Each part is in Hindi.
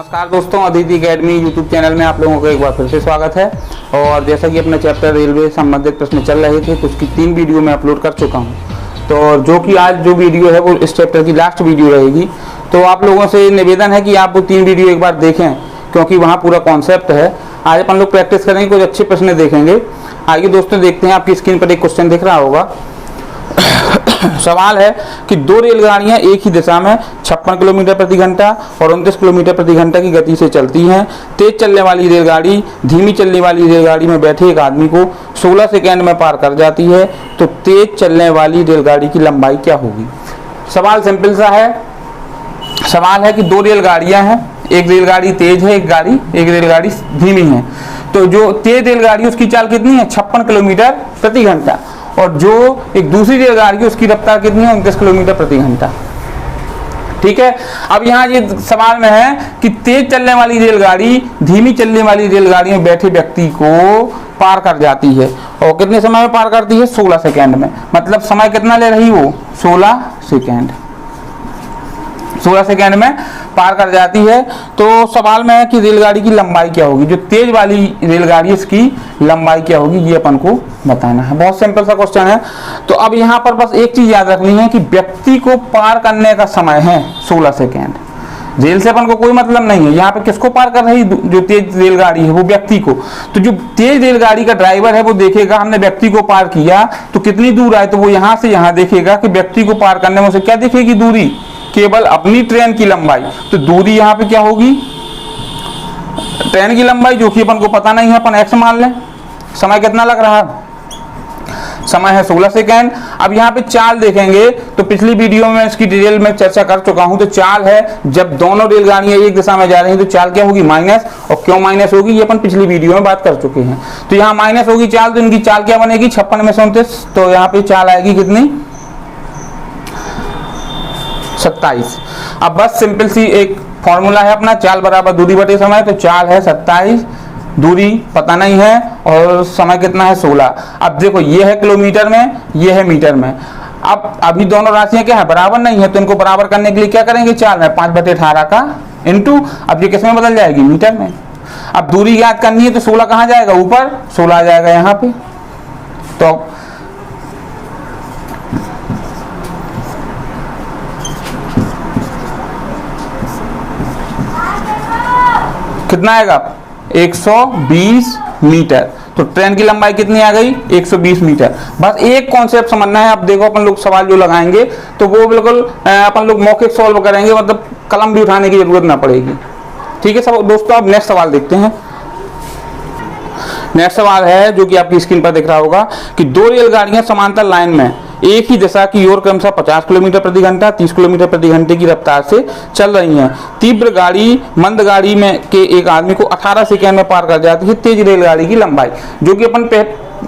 नमस्कार दोस्तों, अदिति अकेडमी यूट्यूब चैनल में आप लोगों का एक बार फिर से स्वागत है। और जैसा कि अपने चैप्टर रेलवे संबंधित प्रश्न चल रहे थे तो उसकी 3 वीडियो मैं अपलोड कर चुका हूं। तो जो कि आज जो वीडियो है वो इस चैप्टर की लास्ट वीडियो रहेगी। तो आप लोगों से निवेदन है कि आप वो 3 वीडियो एक बार देखें, क्योंकि वहाँ पूरा कॉन्सेप्ट है। आज अपन लोग प्रैक्टिस करेंगे, कुछ अच्छे प्रश्न देखेंगे। आइए दोस्तों देखते हैं। आपकी स्क्रीन पर एक क्वेश्चन दिख रहा होगा। सवाल है कि 2 रेलगाड़ियां एक ही दिशा में 56 किलोमीटर प्रति घंटा और 29 किलोमीटर प्रति घंटा की गति से चलती हैं। तेज चलने वाली रेलगाड़ी धीमी चलने वाली रेलगाड़ी में बैठे एक आदमी को 16 सेकंड में पार कर जाती है। तो तेज चलने वाली रेलगाड़ी की लंबाई क्या होगी? सवाल सिंपल सा है। सवाल है कि 2 रेलगाड़ियां हैं, एक रेलगाड़ी तेज है, एक रेलगाड़ी धीमी है। तो जो तेज रेलगाड़ी उसकी चाल कितनी है? 56 किलोमीटर प्रति घंटा। और जो एक दूसरी रेलगाड़ी है उसकी रफ्तार कितनी है? 29 किलोमीटर प्रति घंटा। ठीक है। अब यहाँ ये सवाल में है कि तेज चलने वाली रेलगाड़ी धीमी चलने वाली रेलगाड़ी में बैठे व्यक्ति को पार कर जाती है। और कितने समय में पार करती है? 16 सेकंड में। मतलब समय कितना ले रही वो? 16 सेकंड। 16 सेकंड में पार कर जाती है। तो सवाल में है कि रेलगाड़ी की लंबाई क्या होगी, जो तेज वाली रेलगाड़ी इसकी लंबाई क्या होगी, ये अपन को बताना है। बहुत सिंपल सा क्वेश्चन है। तो अब यहाँ पर बस एक चीज याद रखनी है कि व्यक्ति को पार करने का समय है 16 सेकंड। रेल से अपन को कोई मतलब नहीं है। यहाँ पे किसको पार कर रही? जो तेज रेलगाड़ी है वो व्यक्ति को। तो जो तेज रेलगाड़ी का ड्राइवर है वो देखेगा हमने व्यक्ति को पार किया तो कितनी दूर आए, तो वो यहाँ से यहाँ देखेगा कि व्यक्ति को पार करने में उसे क्या दिखेगी? दूरी, केवल अपनी ट्रेन की लंबाई। तो दूरी यहाँ पे क्या होगी? ट्रेन की लंबाई, जो कि अपन को पता नहीं है, अपन x मान लें। समय कितना लग रहा है? समय है 16 सेकंड। अब यहाँ पे चाल देखेंगे तो पिछली वीडियो में इसकी डिटेल में चर्चा कर चुका हूं। तो चाल है जब दोनों रेलगाड़ियां एक दिशा में जा रही हैं तो चाल क्या होगी? माइनस। और क्यों माइनस होगी ये अपन पिछली वीडियो में बात कर चुके हैं। तो यहाँ माइनस होगी चाल, तो इनकी चाल क्या बनेगी? 56 में से 29। तो यहाँ पे चाल आएगी कितनी? 27। अब बस सिंपल सी एक फॉर्मूला है अपना, चाल बराबर दूरी बटे समय। तो चाल है 27, दूरी पता नहीं है और समय कितना है? 16। अब देखो ये है किलोमीटर में, ये है मीटर में। अब अभी दोनों राशियां क्या है? बराबर नहीं है। तो इनको बराबर करने के लिए क्या करेंगे? चाल में 5/18 का इंटू, अब ये किस में बदल जाएगी? मीटर में। अब दूरी याद करनी है तो 16 कहाँ जाएगा? ऊपर 16 आ जाएगा यहाँ पे। तो कितना आएगा? 120 मीटर। तो ट्रेन की लंबाई कितनी आ गई? 120 मीटर। बस एक कॉन्सेप्ट समझना है। अब देखो अपन लोग सवाल जो लगाएंगे तो वो बिल्कुल अपन लोग मौखिक सॉल्व करेंगे, मतलब कलम भी उठाने की जरूरत ना पड़ेगी। ठीक है सब दोस्तों। अब नेक्स्ट सवाल देखते हैं। नेक्स्ट सवाल है जो कि आपकी स्क्रीन पर दिख रहा होगा कि 2 रेलगाड़ियां समांतर लाइन में एक ही दिशा की ओर क्रमशः 50 किलोमीटर प्रति घंटा 30 किलोमीटर प्रति घंटे की रफ्तार से चल रही हैं। तीव्र गाड़ी मंद गाड़ी में के एक आदमी को 18 सेकंड में पार कर जाती है। तेज रेलगाड़ी की लंबाई, जो कि अपन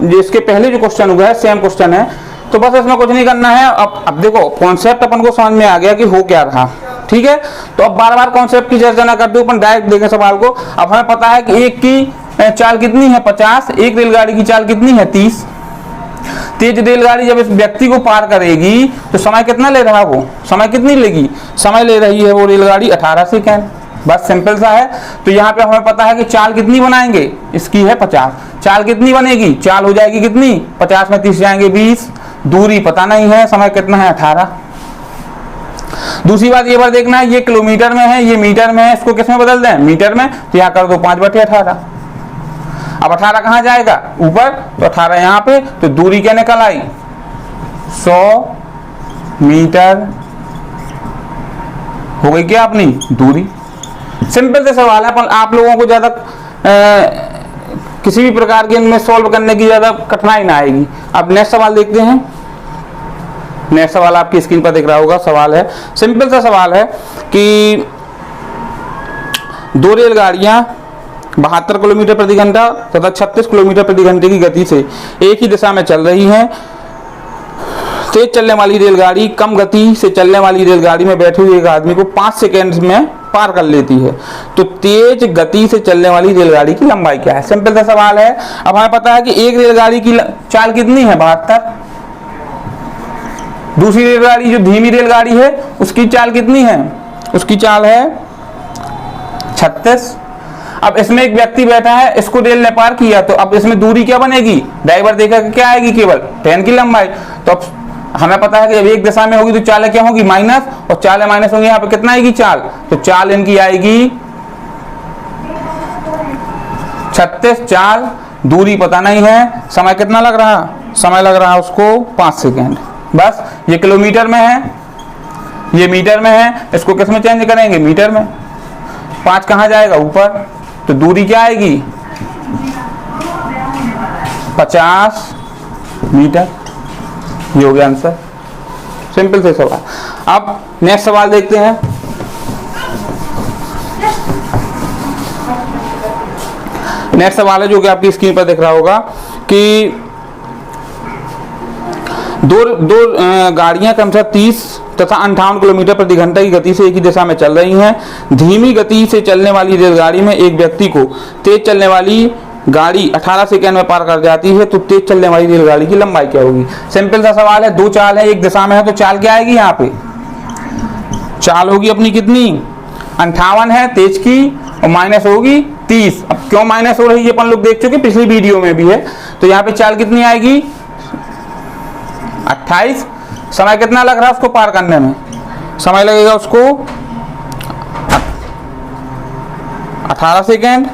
जिसके पहले जो क्वेश्चन हुआ है सेम क्वेश्चन है। तो बस इसमें कुछ नहीं करना है। अब देखो कॉन्सेप्ट अपन को समझ में आ गया कि हो क्या रहा। ठीक है। तो अब बार बार कॉन्सेप्ट की चर्चा ना करते अपन डायरेक्ट देखें सवाल को। अब हमें पता है कि एक की चाल कितनी है? 50। एक रेलगाड़ी की चाल कितनी है? 30। तेज रेलगाड़ी जब इस व्यक्ति को पार करेगी तो समय कितना ले रहा? वो समय कितनी लेगी? समय ले रही है वो रेलगाड़ी 18 सेकंड। बस सिंपल सा है। तो यहाँ पे हमें पता है कि चाल कितनी बनाएंगे? इसकी है 50। चाल कितनी बनेगी? चाल हो जाएगी कितनी? 50 में 30 जाएंगे 20। दूरी पता नहीं है, समय कितना है? 18। दूसरी बात ये बार देखना है, ये किलोमीटर में है, ये मीटर में है। इसको किस में बदल दें? मीटर में। तो यहाँ कर दो 5/18। अब 18 कहाँ जाएगा? ऊपर। तो 18 यहाँ पे। तो दूरी क्या निकल आई? 100 मीटर हो गई क्या अपनी दूरी? सिंपल से सवाल है। आप लोगों को ज्यादा किसी भी प्रकार के इनमें सॉल्व करने की ज्यादा कठिनाई ना आएगी। अब नेक्स्ट सवाल देखते हैं। नेक्स्ट सवाल आपकी स्क्रीन पर दिख रहा होगा। सवाल है सिंपल सा सवाल है कि 2 रेलगाड़ियां 72 किलोमीटर प्रति घंटा तथा 36 किलोमीटर प्रति घंटे की गति से एक ही दिशा में चल रही हैं। तेज चलने वाली रेलगाड़ी कम गति से चलने वाली रेलगाड़ी में बैठे हुए एक आदमी को 5 सेकंड में पार कर लेती है। तो तेज गति से चलने वाली रेलगाड़ी की लंबाई क्या है? सिंपल सा सवाल है। अब हमें पता है कि एक रेलगाड़ी की चाल कितनी है? 72। दूसरी रेलगाड़ी जो धीमी रेलगाड़ी है उसकी चाल कितनी है? उसकी चाल है 36। अब इसमें एक व्यक्ति बैठा है, इसको रेल ने पार किया, तो अब इसमें दूरी क्या बनेगी, ड्राइवर देखा कि क्या आएगी, केवल ट्रेन की लंबाई। तो अब हमें पता है कि जब एक दिशा में होगी तो चाल क्या होगी, माइनस, और चाल माइनस होगी, यहाँ पे कितना आएगी चाल, तो चाल इनकी आएगी 36। चाल दूरी पता नहीं है, समय कितना लग रहा, समय लग रहा है उसको 5 सेकेंड। बस ये किलोमीटर में है, ये मीटर में है, इसको किस में चेंज करेंगे, मीटर में। 5 कहाँ जाएगा, ऊपर, तो दूरी क्या आएगी 50 मीटर। ये हो गया आंसर, सिंपल से सवाल। अब नेक्स्ट सवाल देखते हैं। नेक्स्ट सवाल है जो कि आपकी स्क्रीन पर दिख रहा होगा कि दो गाड़ियां क्रमशः 30 तथा 58 किलोमीटर प्रति घंटा की गति से एक ही दिशा में चल रही हैं। धीमी गति से चलने वाली रेलगाड़ी में एक व्यक्ति को तेज चलने वाली गाड़ी 18 सेकंड में पार कर जाती है, तो तेज चलने वाली रेलगाड़ी की लंबाई क्या होगी। सिंपल सा सवाल है, दो चाल है, एक दिशा में है, तो चाल क्या आएगी, यहाँ पे चाल होगी अपनी कितनी 58 है तेज की, और माइनस होगी 30। अब क्यों माइनस हो रही है अपन लोग देख चुके पिछली वीडियो में भी है। तो यहाँ पे चाल कितनी आएगी 28। समय कितना लग रहा है उसको पार करने में, समय लगेगा उसको 18 सेकेंड।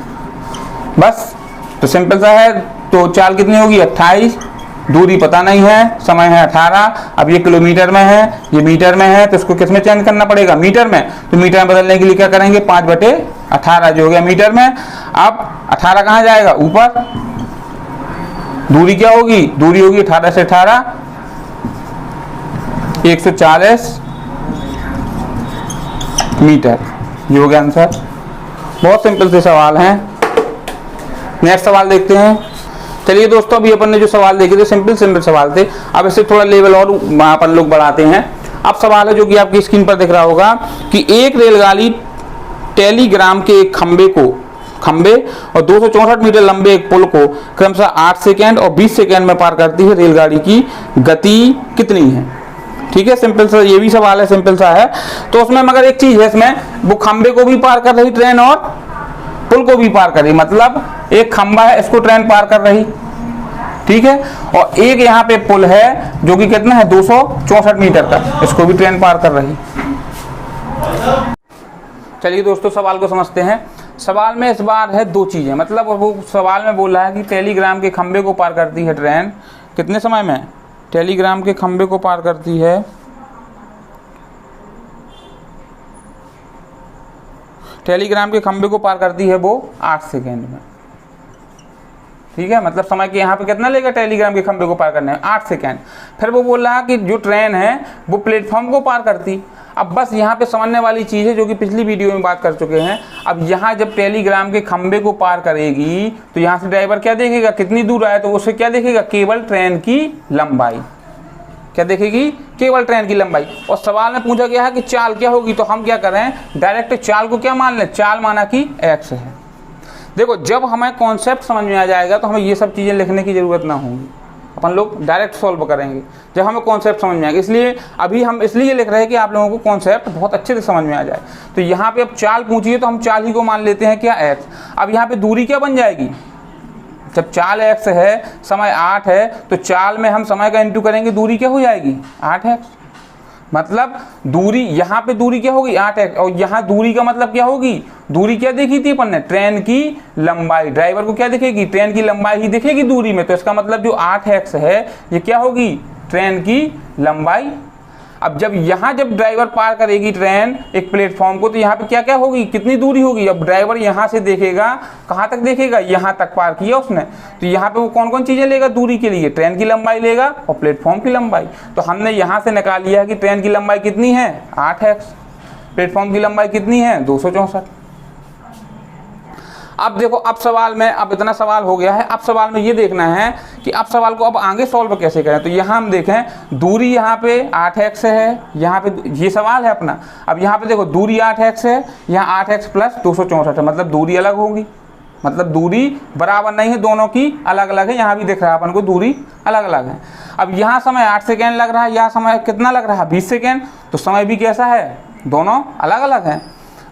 बस तो सिंपल सा है, तो चाल कितनी होगी 28, दूरी पता नहीं है, समय है 18। अब ये किलोमीटर में है, ये मीटर में है, तो इसको किस में चेंज करना पड़ेगा, मीटर में। तो मीटर में बदलने के लिए क्या करेंगे, 5/18 जो हो गया मीटर में। अब 18 कहाँ जाएगा, ऊपर। दूरी क्या होगी, दूरी होगी 18 से 18 140 मीटर। ये हो गया आंसर। बहुत सिंपल से सवाल हैं। नेक्स्ट सवाल देखते हैं। चलिए दोस्तों, अभी अपन ने जो सवाल देखे थे सिंपल सवाल थे, अब इससे थोड़ा लेवल और अपन लोग बढ़ाते हैं। अब सवाल है जो कि आपकी स्क्रीन पर दिख रहा होगा कि एक रेलगाड़ी टेलीग्राम के एक खंबे और 264 मीटर लंबे एक पुल को क्रमशः 8 सेकेंड और 20 सेकेंड में पार करती है। रेलगाड़ी की गति कितनी है। ठीक है, सिंपल सा ये भी सवाल है, सिंपल सा है। तो उसमें मगर एक चीज है, इसमें वो खंबे को भी पार कर रही ट्रेन और पुल को भी पार कर रही, मतलब एक खंबा है, इसको ट्रेन पार कर रही, ठीक है, और एक यहाँ पे पुल है जो कि कितना है 264 मीटर का, इसको भी ट्रेन पार कर रही। चलिए दोस्तों, सवाल को समझते हैं। सवाल में इस बार है दो चीजें, मतलब वो सवाल में बोल रहा है कि टेलीग्राम के खंबे को पार करती है ट्रेन कितने समय में, टेलीग्राम के खंबे को पार करती है टेलीग्राम के खंबे को पार करती है वो 8 सेकेंड में। ठीक है, मतलब समय के यहाँ पे कितना लेगा टेलीग्राम के खंबे को पार करने में 8 सेकेंड। फिर वो बोल रहा कि जो ट्रेन है वो प्लेटफॉर्म को पार करती। अब बस यहाँ पे समझने वाली चीज़ है जो कि पिछली वीडियो में बात कर चुके हैं। अब यहाँ जब टेलीग्राम के खंबे को पार करेगी तो यहाँ से ड्राइवर क्या देखेगा, कितनी दूर आए, तो उसे क्या देखेगा, केवल ट्रेन की लंबाई। क्या देखेगी, केवल ट्रेन की लंबाई। और सवाल में पूछा गया है कि चाल क्या होगी, तो हम क्या करें, डायरेक्ट चाल को क्या मान लें, चाल माना कि x है। देखो, जब हमें कॉन्सेप्ट समझ में आ जाएगा तो हमें ये सब चीज़ें लिखने की ज़रूरत ना होगी, अपन लोग डायरेक्ट सॉल्व करेंगे जब हमें कॉन्सेप्ट समझ में आएगा। इसलिए अभी हम इसलिए लिख रहे हैं कि आप लोगों को कॉन्सेप्ट बहुत अच्छे से समझ में आ जाए। तो यहाँ पे अब चाल पूछिए तो हम चाल ही को मान लेते हैं क्या, x। अब यहाँ पे दूरी क्या बन जाएगी, जब चाल x है, समय 8 है, तो चाल में हम समय का इंटू करेंगे, दूरी क्या हो जाएगी 8x। मतलब दूरी, यहाँ पे दूरी क्या होगी 8x, और यहाँ दूरी का मतलब क्या होगी, दूरी क्या देखी थी अपन ने, ट्रेन की लंबाई। ड्राइवर को क्या दिखेगी, ट्रेन की लंबाई ही दिखेगी दूरी में, तो इसका मतलब जो 8x है ये क्या होगी, ट्रेन की लंबाई। अब जब ड्राइवर पार करेगी ट्रेन एक प्लेटफॉर्म को, तो यहाँ पे क्या क्या होगी, कितनी दूरी होगी। अब ड्राइवर यहाँ से देखेगा, कहाँ तक देखेगा, यहाँ तक पार किया उसने, तो यहाँ पे वो कौन कौन चीज़ें लेगा दूरी के लिए, ट्रेन की लंबाई लेगा और प्लेटफॉर्म की लंबाई। तो हमने यहाँ से निकाल लिया है कि ट्रेन की लंबाई कितनी है 8x, प्लेटफॉर्म की लंबाई कितनी है 264। अब देखो, अब सवाल में, अब इतना सवाल हो गया है, अब सवाल में ये देखना है कि अब सवाल को अब आगे सॉल्व कैसे करें। तो यहाँ हम देखें, दूरी यहाँ पे 8x है, यहाँ पे ये सवाल है अपना। अब यहाँ पे देखो, दूरी 8x है, यहाँ 8x प्लस 264 है, मतलब दूरी अलग होगी, मतलब दूरी बराबर नहीं है, दोनों की अलग अलग है। यहाँ भी दिख रहा है अपन को दूरी अलग अलग है। अब यहाँ समय 8 सेकेंड लग रहा है, यहाँ समय कितना लग रहा है 20 सेकेंड, तो समय भी कैसा है, दोनों अलग अलग हैं।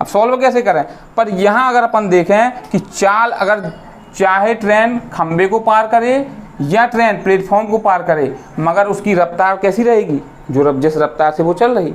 अब सॉल्व कैसे करें, पर यहाँ अगर अपन देखें कि चाल अगर चाहे ट्रेन खंबे को पार करे या ट्रेन प्लेटफॉर्म को पार करे, मगर उसकी रफ्तार कैसी रहेगी, जो जिस रफ्तार से वो चल रही।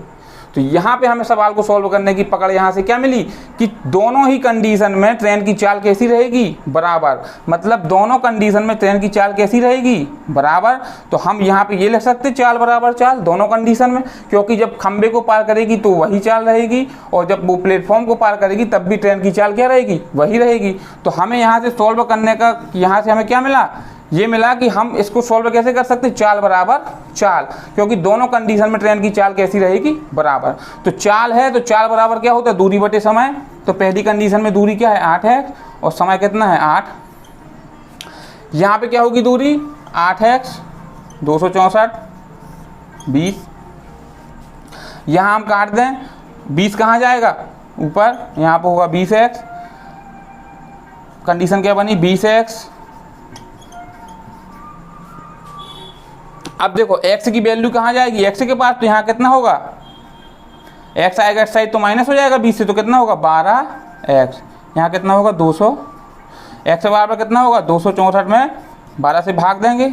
तो यहाँ पे हमें सवाल को सॉल्व करने की पकड़ यहाँ से क्या मिली कि दोनों ही कंडीशन में ट्रेन की चाल कैसी रहेगी, बराबर। मतलब दोनों कंडीशन में ट्रेन की चाल कैसी रहेगी, बराबर। तो हम यहाँ पे ये लिख सकते चाल बराबर चाल दोनों कंडीशन में, क्योंकि जब खंबे को पार करेगी तो वही चाल रहेगी, और जब वो प्लेटफॉर्म को पार करेगी तब भी ट्रेन की चाल क्या रहेगी, वही रहेगी। तो हमें यहाँ से सॉल्व करने का यहाँ से हमें क्या मिला, ये मिला कि हम इसको सॉल्व कैसे कर सकते, चाल बराबर चाल, क्योंकि दोनों कंडीशन में ट्रेन की चाल कैसी रहेगी, बराबर। तो चाल है तो चाल बराबर क्या होता है, दूरी बटे समय। तो पहली कंडीशन में दूरी क्या है 8 है और समय कितना है 8। यहाँ पे क्या होगी दूरी 8x 264 20। यहाँ हम काट दें 20 कहाँ जाएगा ऊपर, यहाँ पर होगा 20x। कंडीशन क्या बनी 20x। अब देखो x की वैल्यू कहाँ जाएगी, x के पास, तो यहाँ कितना होगा x आएगा इस साइड तो माइनस हो जाएगा 20 से, तो कितना होगा 12x। यहाँ कितना होगा 200, x से बराबर कितना होगा 264 में 12 से भाग देंगे,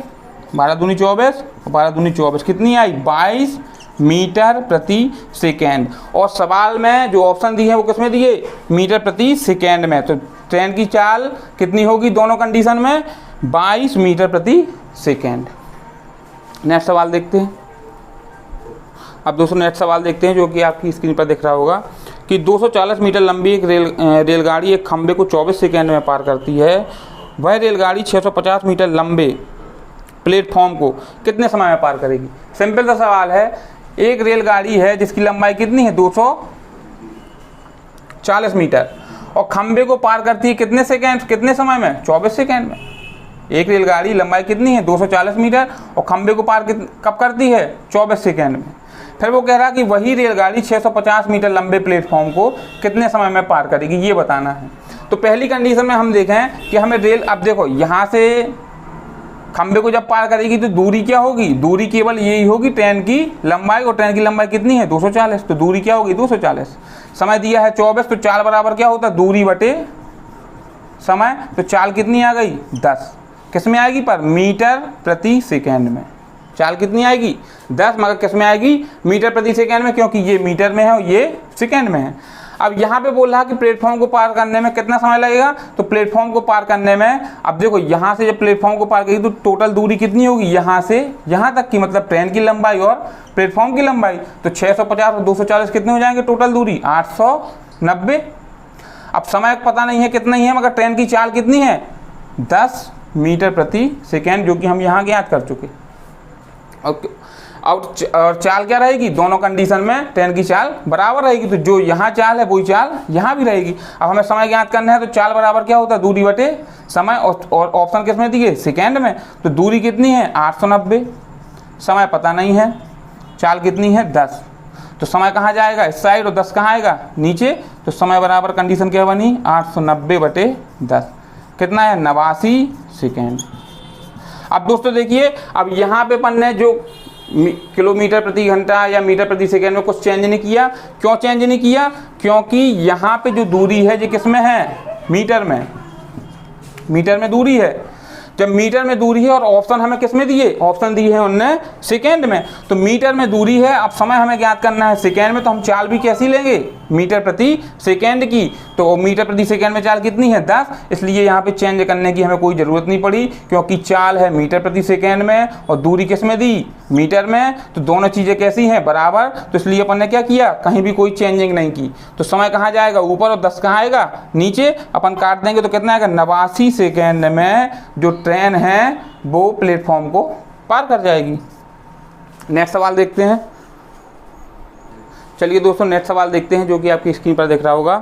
12 दूनी 24 और 12 दूनी 24 कितनी आई 22 मीटर प्रति सेकेंड। और सवाल में जो ऑप्शन दिए हैं वो किसमें दिए, मीटर प्रति सेकेंड में। तो ट्रेन की चाल कितनी होगी दोनों कंडीशन में 22 मीटर प्रति सेकेंड। नेक्स्ट सवाल देखते हैं। अब दोस्तों नेक्स्ट सवाल देखते हैं जो कि आपकी स्क्रीन पर दिख रहा होगा कि 240 मीटर लंबी एक रेलगाड़ी एक खंबे को 24 सेकंड में पार करती है। वह रेलगाड़ी 650 मीटर लंबे प्लेटफॉर्म को कितने समय में पार करेगी। सिंपल सा सवाल है, एक रेलगाड़ी है जिसकी लंबाई कितनी है 240 मीटर और खंबे को पार करती है कितने सेकेंड, कितने समय में 24 सेकेंड में। एक रेलगाड़ी लंबाई कितनी है 240 मीटर और खंबे को पार कब करती है 24 सेकेंड में। फिर वो कह रहा कि वही रेलगाड़ी 650 मीटर लंबे प्लेटफॉर्म को कितने समय में पार करेगी, ये बताना है। तो पहली कंडीशन में हम देखें कि हमें रेल, अब देखो यहाँ से खंबे को जब पार करेगी तो दूरी क्या होगी, दूरी केवल यही होगी ट्रेन की लंबाई, और ट्रेन की लंबाई कितनी है 240, तो दूरी क्या होगी 240। समय दिया है 24, तो चाल बराबर क्या होता है दूरी बटे समय। तो चाल कितनी आ गई 10, किस में आएगी पर मीटर प्रति सेकेंड में। चाल कितनी आएगी 10, मगर किस में आएगी मीटर प्रति सेकेंड में, क्योंकि ये मीटर में है और ये सेकेंड में है। अब यहाँ पे बोल रहा कि प्लेटफॉर्म को पार करने में कितना समय लगेगा, तो प्लेटफॉर्म को पार करने में, अब देखो यहाँ से जब प्लेटफॉर्म को पार करेगी तो टोटल दूरी कितनी होगी यहाँ से यहाँ तक की, मतलब ट्रेन की लंबाई और प्लेटफॉर्म की लंबाई। तो 650 और 240 कितने हो जाएंगे टोटल दूरी 890। अब समय पता नहीं है कितना ही है, मगर ट्रेन की चाल कितनी है 10 मीटर प्रति सेकेंड, जो कि हम यहाँ ज्ञात कर चुके। और चाल क्या रहेगी दोनों कंडीशन में ट्रेन की चाल बराबर रहेगी, तो जो यहाँ चाल है वही चाल यहाँ भी रहेगी। अब हमें समय ज्ञात करना है, तो चाल बराबर क्या होता है दूरी बटे समय, और ऑप्शन किस में दिए सेकेंड में। तो दूरी कितनी है 890, समय पता नहीं है, चाल कितनी है 10, तो समय कहाँ जाएगा इस साइड और 10 कहाँ आएगा नीचे। तो समय बराबर कंडीशन क्या बनी 890 बटे 10, कितना है 89 सेकेंड। अब दोस्तों देखिए, अब यहाँ पे अपन ने जो किलोमीटर प्रति घंटा या मीटर प्रति सेकेंड में कुछ चेंज नहीं किया। क्यों चेंज नहीं किया, क्योंकि यहाँ पे जो दूरी है ये किस में है मीटर में, मीटर में दूरी है। जब मीटर में दूरी है और ऑप्शन हमें किस में दिए, ऑप्शन दिए हैं उनने सेकेंड में, तो मीटर में दूरी है। अब समय हमें ज्ञात करना है सेकेंड में, तो हम चाल भी कैसी लेंगे मीटर प्रति सेकेंड की। तो मीटर प्रति सेकेंड में चाल कितनी है 10, इसलिए यहाँ पे चेंज करने की हमें कोई ज़रूरत नहीं पड़ी, क्योंकि चाल है मीटर प्रति सेकेंड में और दूरी किस में दी मीटर में। तो दोनों चीज़ें कैसी हैं बराबर, तो इसलिए अपन ने क्या किया कहीं भी कोई चेंजिंग नहीं की। तो समय कहाँ जाएगा ऊपर और 10 कहाँ आएगा नीचे। अपन काट देंगे तो कितना आएगा 89 सेकेंड में जो ट्रेन है वो प्लेटफॉर्म को पार कर जाएगी। नेक्स्ट सवाल देखते हैं। चलिए दोस्तों नेक्स्ट सवाल देखते हैं, जो कि आपकी स्क्रीन पर दिख रहा होगा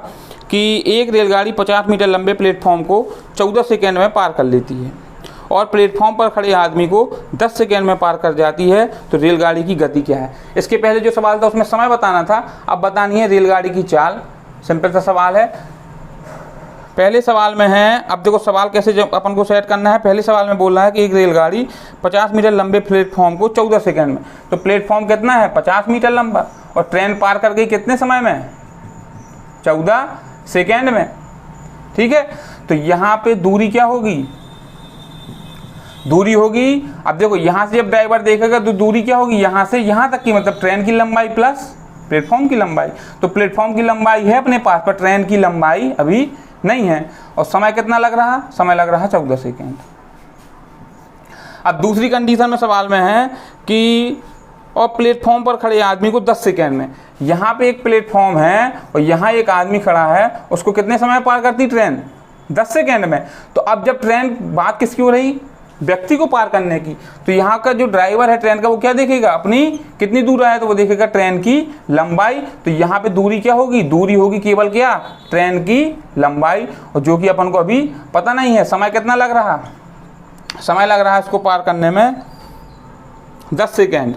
कि एक रेलगाड़ी 50 मीटर लंबे प्लेटफॉर्म को 14 सेकेंड में पार कर लेती है और प्लेटफॉर्म पर खड़े आदमी को 10 सेकेंड में पार कर जाती है, तो रेलगाड़ी की गति क्या है। इसके पहले जो सवाल था उसमें समय बताना था, अब बतानी है रेलगाड़ी की चाल। सिंपल सा सवाल है। पहले सवाल में है, अब देखो सवाल कैसे अपन को सेट करना है। पहले सवाल में बोल रहा है कि एक रेलगाड़ी 50 मीटर लंबे प्लेटफॉर्म को 14 सेकेंड में, तो प्लेटफॉर्म कितना है 50 मीटर लंबा और ट्रेन पार कर गई कितने समय में 14 सेकेंड में। ठीक है, तो यहाँ पे दूरी क्या होगी, दूरी होगी, अब देखो यहाँ से जब ड्राइवर देखेगा तो दूरी क्या होगी, यहाँ से यहाँ तक की, मतलब ट्रेन की लंबाई प्लस प्लेटफॉर्म की लंबाई। तो प्लेटफॉर्म की लंबाई है अपने पास, पर ट्रेन की लंबाई अभी नहीं है। और समय कितना लग रहा, समय लग रहा 14 सेकेंड। अब दूसरी कंडीशन में सवाल में है कि और प्लेटफॉर्म पर खड़े आदमी को 10 सेकेंड में, यहाँ पे एक प्लेटफॉर्म है और यहाँ एक आदमी खड़ा है, उसको कितने समय पार करती ट्रेन, 10 सेकेंड में। तो अब जब ट्रेन, बात किसकी हो रही, व्यक्ति को पार करने की, तो यहाँ का जो ड्राइवर है ट्रेन का वो क्या देखेगा, अपनी कितनी दूर है, तो वो देखेगा ट्रेन की लंबाई। तो यहाँ पे दूरी क्या होगी, दूरी होगी केवल क्या, ट्रेन की लंबाई, और जो कि अपन को अभी पता नहीं है। समय कितना लग रहा, समय लग रहा है इसको पार करने में 10 सेकेंड।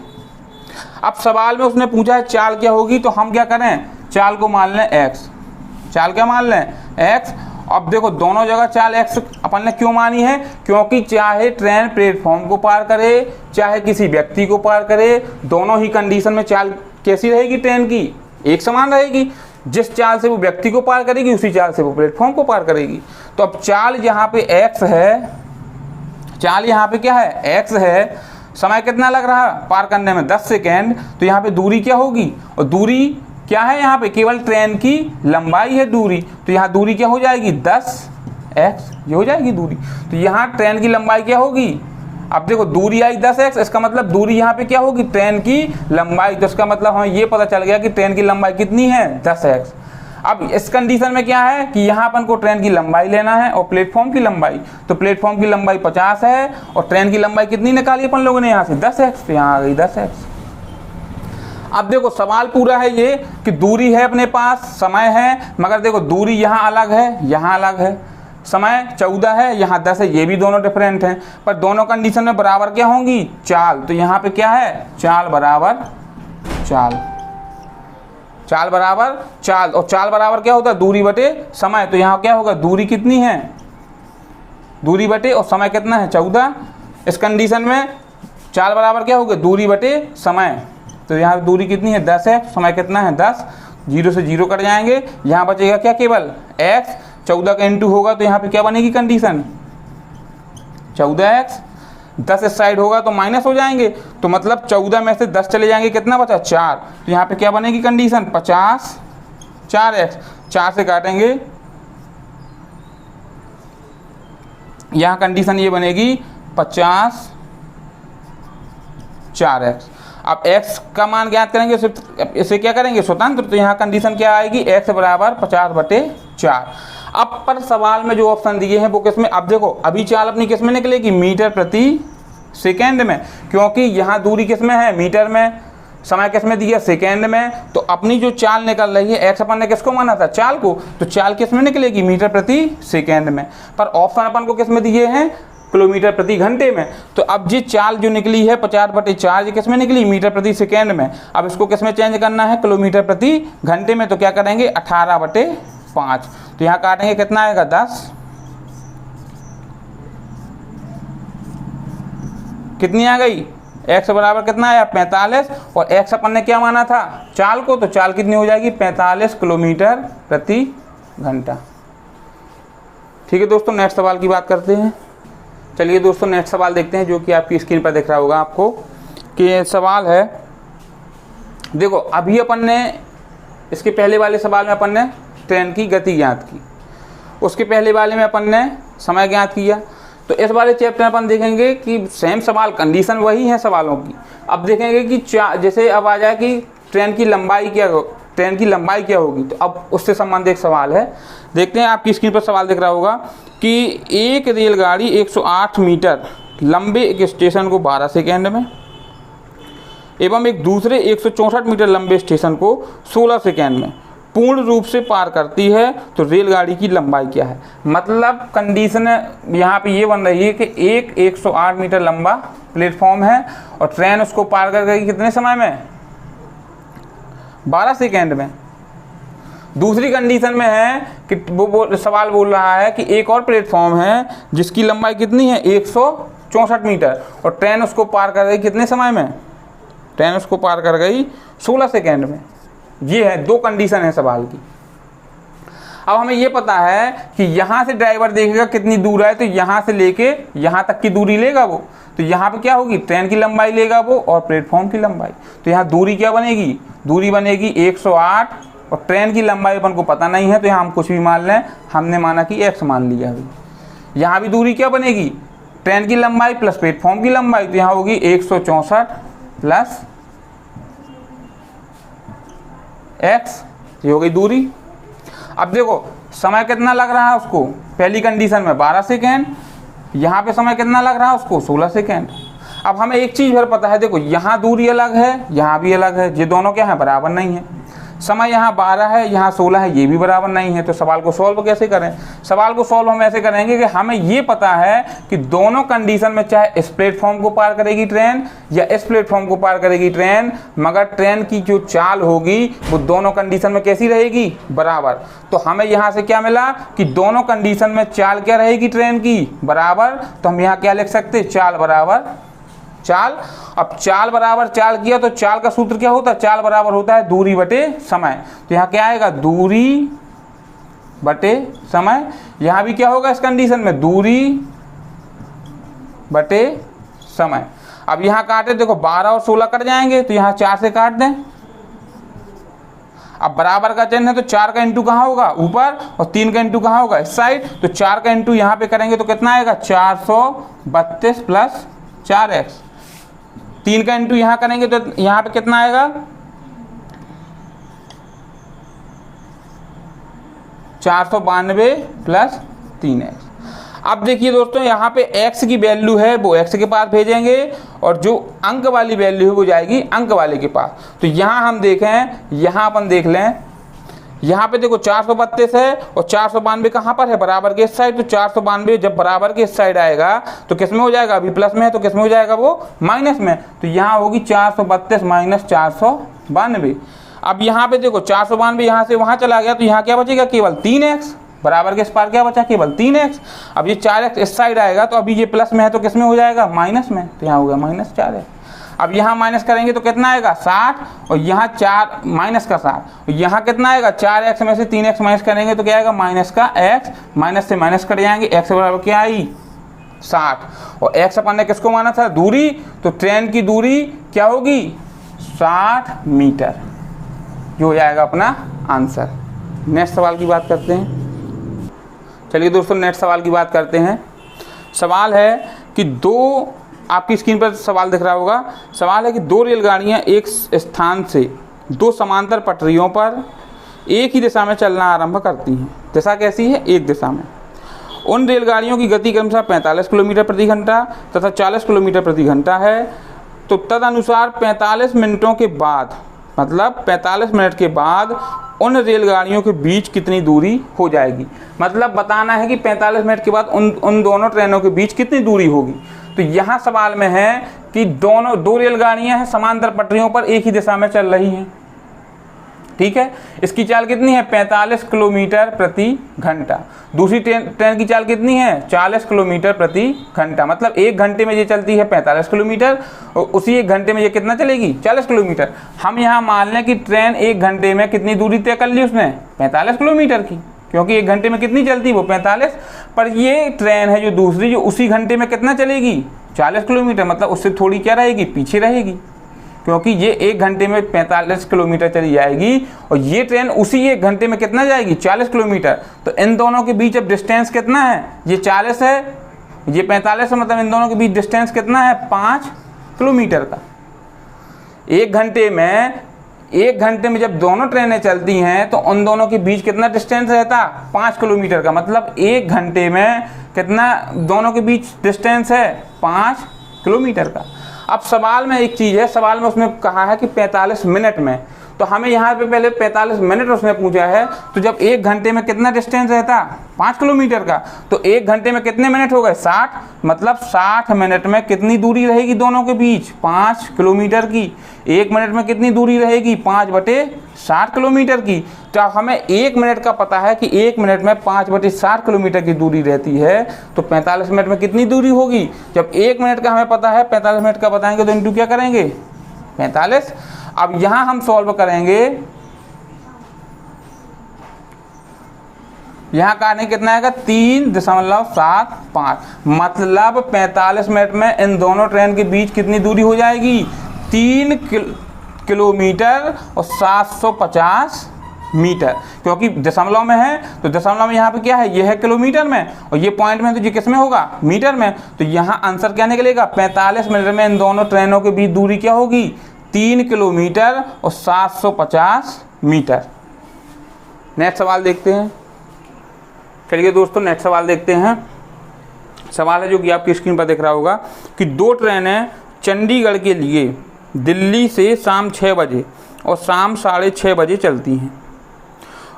अब सवाल में उसने पूछा है चाल क्या होगी, तो हम क्या करें, चाल को मान लें x, चाल क्या मान लें, x। अब देखो दोनों जगह चाल x अपन ने क्यों मानी है, क्योंकि चाहे ट्रेन प्लेटफॉर्म को पार करे चाहे किसी व्यक्ति को पार करे, दोनों ही कंडीशन में चाल कैसी रहेगी, ट्रेन की एक समान रहेगी। जिस चाल से वो व्यक्ति को पार करेगी उसी चाल से वो प्लेटफॉर्म को पार करेगी। तो अब चाल यहाँ पे x है, चाल यहाँ पे क्या है, x है, समय कितना लग रहा पार करने में 10 सेकेंड। तो यहाँ पे दूरी क्या होगी, और दूरी क्या है, यहाँ पे केवल ट्रेन की लंबाई है दूरी, तो यहाँ दूरी क्या हो जाएगी 10x, ये हो जाएगी दूरी। तो यहाँ ट्रेन की लंबाई क्या होगी, अब देखो दूरी आई 10x, इसका मतलब दूरी यहाँ पे क्या होगी, ट्रेन की लंबाई। तो इसका मतलब हमें ये पता चल गया कि ट्रेन की लंबाई कितनी है, 10x। अब इस कंडीशन में क्या है कि यहाँ अपन को ट्रेन की लंबाई लेना है और प्लेटफॉर्म की लंबाई। तो प्लेटफॉर्म की लंबाई 50 है और ट्रेन की लंबाई कितनी निकाली अपन लोगों ने यहाँ से, 10x, तो यहाँ आ गई 10x। अब देखो सवाल पूरा है ये कि दूरी है अपने पास, समय है, मगर देखो दूरी यहाँ अलग है, यहाँ अलग है, समय 14 है, यहाँ 10 है, ये भी दोनों डिफरेंट हैं, पर दोनों कंडीशन में बराबर क्या होंगी, चाल। तो यहाँ पे क्या है, चाल बराबर चाल, चाल बराबर चाल। और चाल बराबर क्या होता है, दूरी बटे समय। तो यहाँ क्या होगा, दूरी कितनी है, दूरी बटे और समय कितना है 14। इस कंडीशन में चाल बराबर क्या होगा, दूरी बटे समय। तो यहाँ दूरी कितनी है 10 है, समय कितना है 10, 0 से 0 कट जाएंगे, यहाँ बचेगा क्या, केवल x। 14 का इंटू होगा तो यहाँ पे क्या बनेगी कंडीशन, 14x। 10 इस साइड होगा तो माइनस हो जाएंगे, तो मतलब 14 में से 10 चले जाएंगे, कितना बचा 4। तो यहाँ पे क्या बनेगी कंडीशन, 50 4x, 4 से काटेंगे, यहाँ कंडीशन ये बनेगी 50 4x। अब x का मान ज्ञात करेंगे, इसे क्या करेंगे स्वतंत्र। तो यहाँ कंडीशन क्या आएगी, x बराबर 50/4। अब पर सवाल में जो ऑप्शन दिए हैं वो किस में, अब देखो अभी चाल अपनी किस में निकलेगी, मीटर प्रति सेकेंड में, क्योंकि यहाँ दूरी किस में है, मीटर में, समय किस में दिया, सेकेंड में। तो अपनी जो चाल निकल रही है, x अपन ने किसको माना था, चाल को, तो चाल किस में निकलेगी, मीटर प्रति सेकेंड में। पर ऑप्शन अपन को किस में दिए हैं, किलोमीटर प्रति घंटे में। तो अब ये चाल जो निकली है 50/4, ये किस में निकली, मीटर प्रति सेकेंड में। अब इसको किस में चेंज करना है, किलोमीटर प्रति घंटे में। तो क्या करेंगे 18/5। तो यहाँ काटेंगे, कितना आएगा 10, कितनी आ गई, x बराबर कितना आया 45, और x अपन ने क्या माना था, चाल को। तो चाल कितनी हो जाएगी 45 किलोमीटर प्रति घंटा। ठीक है दोस्तों, नेक्स्ट सवाल की बात करते हैं। चलिए दोस्तों नेक्स्ट सवाल देखते हैं, जो कि आपकी स्क्रीन पर दिख रहा होगा आपको, कि सवाल है, देखो अभी अपन ने इसके पहले वाले सवाल में अपन ने ट्रेन की गति ज्ञात की, उसके पहले वाले में अपन ने समय ज्ञात किया। तो इस वाले चैप्टर में अपन देखेंगे कि सेम सवाल, कंडीशन वही है सवालों की। अब देखेंगे कि जैसे अब आ जाए कि ट्रेन की लंबाई क्या होगी, तो अब उससे संबंधित एक सवाल है। देखते हैं, आपकी स्क्रीन पर सवाल दिख रहा होगा कि एक रेलगाड़ी 108 मीटर लंबे एक स्टेशन को 12 सेकेंड में एवं एक दूसरे 164 मीटर लंबे स्टेशन को 16 सेकेंड में पूर्ण रूप से पार करती है, तो रेलगाड़ी की लंबाई क्या है। मतलब कंडीशन यहाँ पे ये बन रही है कि एक 108 मीटर लंबा प्लेटफॉर्म है और ट्रेन उसको पार कर गई कितने समय में, 12 सेकेंड में। दूसरी कंडीशन में है कि वो सवाल बोल रहा है कि एक और प्लेटफॉर्म है जिसकी लंबाई कितनी है 164 मीटर और ट्रेन उसको पार कर गई कितने समय में, ट्रेन उसको पार कर गई 16 सेकेंड में। ये है, दो कंडीशन है सवाल की। अब हमें ये पता है कि यहाँ से ड्राइवर देखेगा कितनी दूर है, तो यहाँ से लेके यहाँ तक की दूरी लेगा वो, तो यहाँ पे क्या होगी, ट्रेन की लंबाई लेगा वो और प्लेटफॉर्म की लंबाई। तो यहाँ दूरी क्या बनेगी, दूरी बनेगी 108 और ट्रेन की लंबाई अपन को पता नहीं है, तो यहाँ हम कुछ भी मान लें, हमने माना कि x मान लिया अभी। यहाँ भी दूरी क्या बनेगी, ट्रेन की लंबाई प्लस प्लेटफॉर्म की लंबाई, तो यहाँ होगी 164 प्लस x, ये हो गई दूरी। अब देखो समय कितना लग रहा है उसको, पहली कंडीशन में 12 सेकेंड, यहाँ पे समय कितना लग रहा है उसको 16 सेकेंड। अब हमें एक चीज़ भर पता है, देखो यहाँ दूरी अलग है, यहाँ भी अलग है, ये दोनों क्या है, बराबर नहीं है। समय यहाँ 12 है, यहाँ 16 है, ये भी बराबर नहीं है। तो सवाल को सॉल्व कैसे करें, सवाल को सॉल्व हम ऐसे करेंगे कि हमें ये पता है कि दोनों कंडीशन में चाहे इस प्लेटफॉर्म को पार करेगी ट्रेन या इस प्लेटफॉर्म को पार करेगी ट्रेन, मगर ट्रेन की जो चाल होगी वो दोनों कंडीशन में कैसी रहेगी, बराबर। तो हमें यहाँ से क्या मिला कि दोनों कंडीशन में चाल क्या रहेगी, ट्रेन की बराबर। तो हम यहाँ क्या लिख सकते हैं, चाल बराबर चाल। अब चाल बराबर चाल किया तो चाल का सूत्र क्या होता है, चाल बराबर होता है दूरी बटे समय। तो यहाँ क्या आएगा, दूरी बटे समय। यहाँ भी क्या होगा इस कंडीशन में, दूरी बटे समय। अब यहाँ काटे, देखो 12 और 16 कट जाएंगे, तो यहाँ 4 से काट दें। अब बराबर का चिन्ह है तो 4 का इंटू कहाँ होगा, ऊपर, और 3 का इंटू कहाँ होगा, इस साइड। तो 4 का इंटू यहाँ पे करेंगे तो कितना आएगा, 432 प्लस 4x। 3 का इंटू यहाँ करेंगे तो यहाँ पे कितना आएगा, 492 प्लस 3x। अब देखिए दोस्तों, यहाँ पे x की वैल्यू है वो x के पास भेजेंगे और जो अंक वाली वैल्यू है वो जाएगी अंक वाले के पास। तो यहाँ हम देखें, यहाँ अपन देख लें, यहाँ पे देखो 432 है और 492 कहाँ पर है, बराबर के इस साइड। तो 492 जब बराबर के इस साइड आएगा तो किस में हो जाएगा, अभी प्लस में है तो किस में हो जाएगा, वो माइनस में। तो यहाँ होगी 432 माइनस 492। अब यहाँ पे देखो 492 यहाँ से वहाँ चला गया, तो यहाँ क्या बचेगा, केवल 3x, बराबर के इस पार क्या बचा, केवल 3x। अब ये 4x इस साइड आएगा, तो अभी ये प्लस में है तो किस में हो जाएगा, माइनस में। तो यहाँ हो गया माइनस 4x। अब यहाँ माइनस करेंगे तो कितना आएगा, 60, और यहाँ 4 माइनस का 60, यहाँ कितना आएगा, 4x में से 3x माइनस करेंगे तो क्या आएगा, माइनस का x, माइनस से माइनस कट जाएंगे, x बराबर क्या आई, 60। और x अपन ने किसको माना था, दूरी। तो ट्रेन की दूरी क्या होगी, 60 मीटर, जो हो जाएगा अपना आंसर। नेक्स्ट सवाल की बात करते हैं। चलिए दोस्तों, नेक्स्ट सवाल की बात करते हैं। सवाल है कि दो, आपकी स्क्रीन पर सवाल दिख रहा होगा। सवाल है कि दो रेलगाड़ियां एक स्थान से दो समांतर पटरियों पर एक ही दिशा में चलना आरंभ करती हैं। दिशा कैसी है, एक दिशा में। उन रेलगाड़ियों की गति क्रमशः 45 किलोमीटर प्रति घंटा तथा 40 किलोमीटर प्रति घंटा है। तो तदनुसार 45 मिनटों के बाद, मतलब 45 मिनट के बाद उन रेलगाड़ियों के बीच कितनी दूरी हो जाएगी। मतलब बताना है कि 45 मिनट के बाद उन दोनों ट्रेनों के बीच कितनी दूरी होगी। तो यहाँ सवाल में है कि दो रेलगाड़ियाँ हैं समांतर पटरियों पर एक ही दिशा में चल रही हैं, ठीक है। इसकी चाल कितनी है, 45 किलोमीटर प्रति घंटा। दूसरी ट्रेन की चाल कितनी है, 40 किलोमीटर प्रति घंटा। मतलब एक घंटे में ये चलती है 45 किलोमीटर और उसी एक घंटे में ये कितना चलेगी, 40 किलोमीटर। हम यहाँ मान लें कि ट्रेन एक घंटे में कितनी दूरी तय कर ली उसने, 45 किलोमीटर की, क्योंकि एक घंटे में कितनी चलती है वो 45। पर ये ट्रेन है जो दूसरी, जो उसी घंटे में कितना चलेगी, 40 किलोमीटर। मतलब उससे थोड़ी क्या रहेगी, पीछे रहेगी, क्योंकि ये एक घंटे में 45 किलोमीटर चली जाएगी और ये ट्रेन उसी एक घंटे में कितना जाएगी, 40 किलोमीटर। तो इन दोनों के बीच अब डिस्टेंस कितना है, ये 40 है, ये 45 है। मतलब इन दोनों के बीच डिस्टेंस कितना है, 5 किलोमीटर का। एक घंटे में जब दोनों ट्रेनें चलती हैं तो उन दोनों के बीच कितना डिस्टेंस रहता, 5 किलोमीटर का। मतलब एक घंटे में कितना दोनों के बीच डिस्टेंस है, 5 किलोमीटर का। अब सवाल में एक चीज़ है, सवाल में उसने कहा है कि 45 मिनट में, तो हमें यहाँ पे पहले 45 मिनट उसने पूछा है। तो जब एक घंटे में कितना डिस्टेंस रहता, 5 किलोमीटर का, तो एक घंटे में कितने मिनट हो गए, 60। मतलब 60 मिनट में कितनी दूरी रहेगी दोनों के बीच, 5 किलोमीटर की। एक मिनट में कितनी दूरी रहेगी, 5/60 किलोमीटर की। तो हमें एक मिनट का पता है कि एक मिनट में 5/60 किलोमीटर की दूरी रहती है। तो 45 मिनट में कितनी दूरी होगी, जब एक मिनट का हमें पता है, 45 मिनट का बताएंगे तो इंटू क्या करेंगे, 45। अब यहाँ हम सॉल्व करेंगे यहाँ काटने कितना आएगा 3.75, मतलब 45 मिनट में इन दोनों ट्रेन के बीच कितनी दूरी हो जाएगी 3 किलोमीटर और 750 मीटर, क्योंकि दशमलव में है तो दशमलव में यहाँ पे क्या है, ये है किलोमीटर में और ये पॉइंट में, तो ये किस में होगा, मीटर में। तो यहाँ आंसर क्या निकलेगा, 45 मिनट में इन दोनों ट्रेनों के बीच दूरी क्या होगी 3 किलोमीटर और 750 मीटर। नेक्स्ट सवाल देखते हैं। चलिए दोस्तों नेक्स्ट सवाल देखते हैं। सवाल है जो कि आपकी स्क्रीन पर दिख रहा होगा कि दो ट्रेनें चंडीगढ़ के लिए दिल्ली से शाम 6 बजे और शाम 6:30 बजे चलती हैं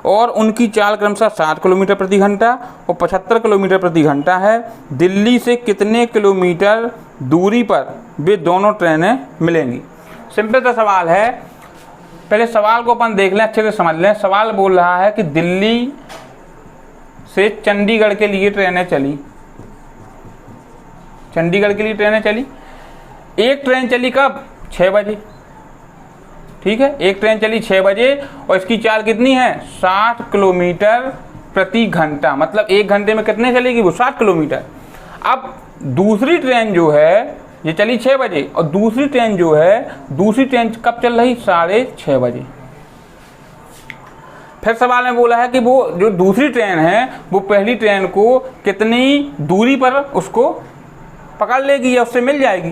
और उनकी चाल क्रमशः 60 किलोमीटर प्रति घंटा और 75 किलोमीटर प्रति घंटा है। दिल्ली से कितने किलोमीटर दूरी पर वे दोनों ट्रेनें मिलेंगी। सिंपल सा सवाल है, पहले सवाल को अपन देख लें, अच्छे से समझ लें। सवाल बोल रहा है कि दिल्ली से चंडीगढ़ के लिए ट्रेनें चली, चंडीगढ़ के लिए ट्रेनें चली। एक ट्रेन चली कब, 6 बजे, ठीक है, एक ट्रेन चली 6 बजे और इसकी चाल कितनी है 60 किलोमीटर प्रति घंटा, मतलब 1 घंटे में कितने चलेगी वो 60 किलोमीटर। अब दूसरी ट्रेन जो है ये चली 6 बजे और दूसरी ट्रेन जो है, दूसरी ट्रेन कब चल रही 6:30 बजे। फिर सवाल में बोला है कि वो जो दूसरी ट्रेन है वो पहली ट्रेन को कितनी दूरी पर उसको पकड़ लेगी या उससे मिल जाएगी।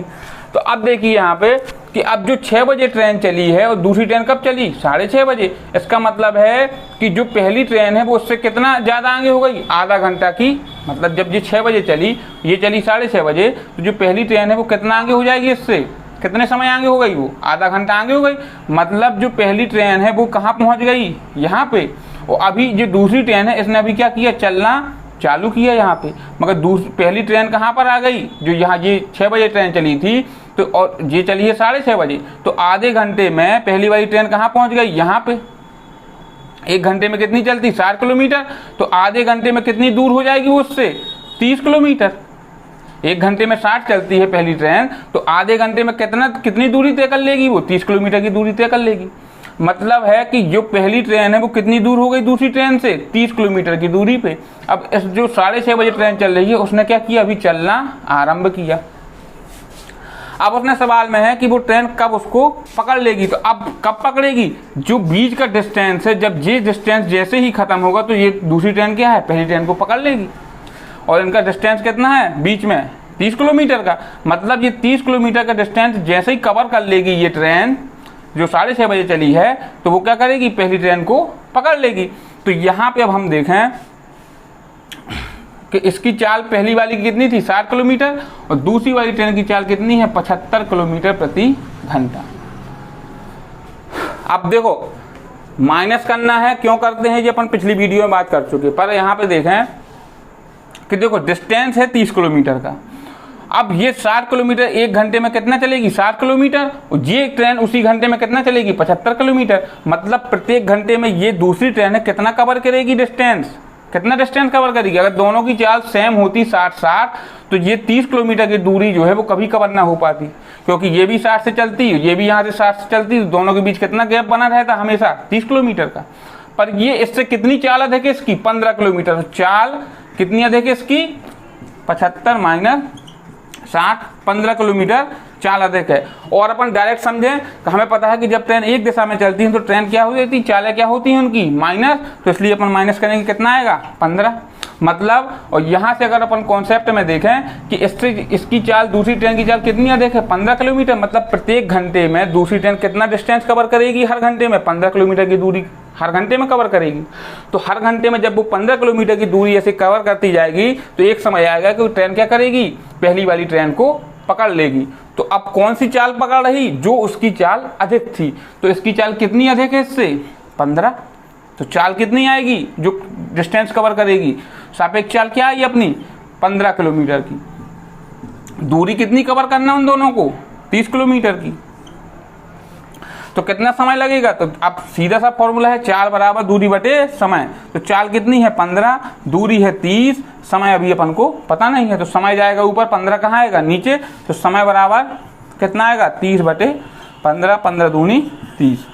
तो अब देखिए यहाँ पे कि अब जो 6 बजे ट्रेन चली है और दूसरी ट्रेन कब चली 6:30 बजे, इसका मतलब है कि जो पहली ट्रेन है वो उससे कितना ज़्यादा आगे हो गई, आधा घंटा की। मतलब जब ये 6 बजे चली, ये चली 6:30 बजे, तो जो पहली ट्रेन है वो कितना आगे हो जाएगी, इससे कितने समय आगे हो गई, वो आधा घंटा आगे हो गई। मतलब जो पहली ट्रेन है वो कहाँ पहुँच गई, यहाँ पे। और अभी जो दूसरी ट्रेन है इसने अभी क्या किया, चलना चालू किया यहाँ पे, मगर पहली ट्रेन कहाँ पर आ गई, जो यहाँ ये 6 बजे ट्रेन चली थी तो और ये चली है 6:30 बजे, तो आधे घंटे में पहली वाली ट्रेन कहाँ पहुँच गई, यहाँ पे। 1 घंटे में कितनी चलती 60 किलोमीटर, तो आधे घंटे में कितनी दूर हो जाएगी वो उससे 30 किलोमीटर। 1 घंटे में 60 चलती है पहली ट्रेन, तो आधे घंटे में कितनी दूरी तय कर लेगी वो 30 किलोमीटर की दूरी तय कर लेगी। मतलब है कि जो पहली ट्रेन है वो कितनी दूर हो गई दूसरी ट्रेन से, 30 किलोमीटर की दूरी पे। अब इस जो 6:30 बजे ट्रेन चल रही है उसने क्या किया, अभी चलना आरंभ किया। अब उसने सवाल में है कि वो ट्रेन कब उसको पकड़ लेगी। तो अब कब पकड़ेगी, जो बीच का डिस्टेंस है, जब ये डिस्टेंस जैसे ही खत्म होगा तो ये दूसरी ट्रेन क्या है, पहली ट्रेन को पकड़ लेगी। और इनका डिस्टेंस कितना है बीच में 30 किलोमीटर का, मतलब ये 30 किलोमीटर का डिस्टेंस जैसे ही कवर कर लेगी ये ट्रेन जो 6:30 बजे चली है, तो वो क्या करेगी, पहली ट्रेन को पकड़ लेगी। तो यहाँ पे अब हम देखें कि इसकी चाल पहली वाली की कितनी थी 60 किलोमीटर और दूसरी वाली ट्रेन की चाल कितनी है 75 किलोमीटर प्रति घंटा। अब देखो माइनस करना है, क्यों करते हैं ये अपन पिछली वीडियो में बात कर चुके, पर यहाँ पे देखें कि देखो डिस्टेंस है 30 किलोमीटर का। अब ये 60 किलोमीटर 1 घंटे में कितना चलेगी 60 किलोमीटर, और ये ट्रेन उसी घंटे में कितना चलेगी 75 किलोमीटर। मतलब प्रत्येक घंटे में ये दूसरी ट्रेन है कितना कवर करेगी डिस्टेंस, कितना डिस्टेंस कवर करेगी। अगर दोनों की चाल सेम होती 60-60 तो ये 30 किलोमीटर की दूरी जो है वो कभी कवर ना हो पाती, क्योंकि ये भी 60 से चलती, ये भी यहाँ से 60 से चलती, दोनों के बीच कितना गैप बना रहता हमेशा 30 किलोमीटर का। पर ये इससे कितनी चाल अधिक है इसकी 15 किलोमीटर, चाल कितनी अधिक है इसकी 75 - 60, 15 किलोमीटर चाल अधिक है। और अपन डायरेक्ट समझें तो हमें पता है कि जब ट्रेन एक दिशा में चलती है तो ट्रेन क्या हो जाती है, चालें क्या होती हैं उनकी माइनस, तो इसलिए अपन माइनस करेंगे कितना आएगा 15। मतलब और यहाँ से अगर अपन कॉन्सेप्ट में देखें कि इसकी चाल दूसरी ट्रेन की चाल कितनी अधिक है 15 किलोमीटर, मतलब प्रत्येक घंटे में दूसरी ट्रेन कितना डिस्टेंस कवर करेगी, हर घंटे में 15 किलोमीटर की दूरी हर घंटे में कवर करेगी। तो हर घंटे में जब वो 15 किलोमीटर की दूरी ऐसे कवर करती जाएगी तो एक समय आएगा कि वो ट्रेन क्या करेगी, पहली वाली ट्रेन को पकड़ लेगी। तो अब कौन सी चाल पकड़ रही, जो उसकी चाल अधिक थी, तो इसकी चाल कितनी अधिक है इससे 15, तो चाल कितनी आएगी जो डिस्टेंस कवर करेगी, सापेक्ष चाल क्या आई अपनी 15 किलोमीटर की। दूरी कितनी कवर करना उन दोनों को 30 किलोमीटर की, तो कितना समय लगेगा। तो अब सीधा सा फॉर्मूला है चाल बराबर दूरी बटे समय। तो चाल कितनी है 15, दूरी है 30, समय अभी अपन को पता नहीं है, तो समय जाएगा ऊपर, 15 कहाँ आएगा नीचे, तो समय बराबर कितना आएगा 30 बटे 15, 15 दूनी 30।